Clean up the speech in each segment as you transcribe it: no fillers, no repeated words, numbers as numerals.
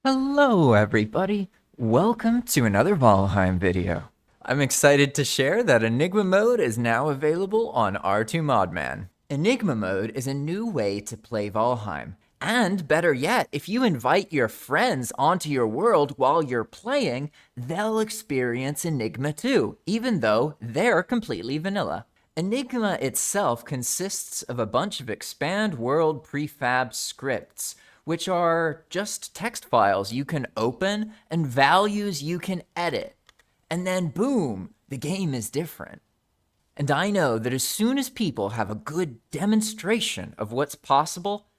Hello everybody, welcome to another Valheim video. I'm excited to share that Enigma Mode is now available on R2 Modman. Enigma Mode is a new way to play Valheim, and better yet, if you invite your friends onto your world while you're playing, they'll experience Enigma too, even though they're completely vanilla. Enigma itself consists of a bunch of expand world prefab scripts, which are just text files you can open and values you can edit. And then boom, the game is different. And I know that as soon as people have a good demonstration of what's possible,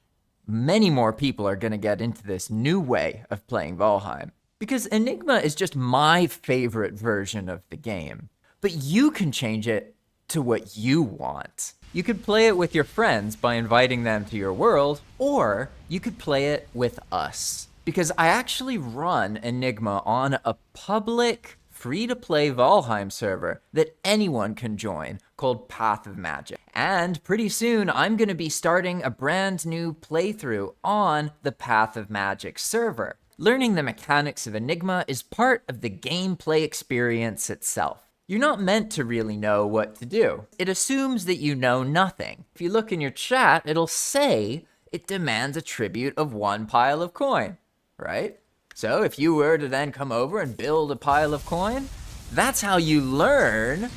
many more people are going to get into this new way of playing Valheim. Because Enigma is just my favorite version of the game. But you can change it to what you want. You could play it with your friends by inviting them to your world, or you could play it with us. Because I actually run Enigma on a public, free-to-play Valheim server that anyone can join called Path of Magic. And pretty soon, I'm going to be starting a brand new playthrough on the Path of Magic server. Learning the mechanics of Enigma is part of the gameplay experience itself. You're not meant to really know what to do. It assumes that you know nothing. If you look in your chat, it'll say it demands a tribute of 1 pile of coin, right? So if you were to then come over and build a pile of coin, that's how you learn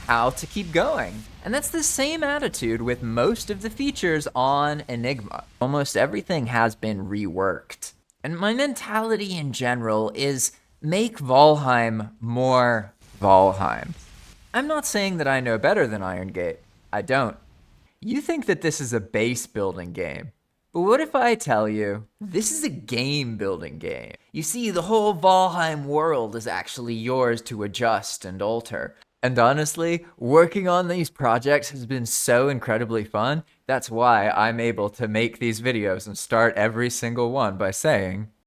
how to keep going. And that's the same attitude with most of the features on Enigma. Almost everything has been reworked. And my mentality in general is make Valheim more Valheim. I'm not saying that I know better than Iron Gate. I don't. You think that this is a base building game. But what if I tell you, this is a game building game? You see, the whole Valheim world is actually yours to adjust and alter. And honestly, working on these projects has been so incredibly fun. That's why I'm able to make these videos and start every single one by saying,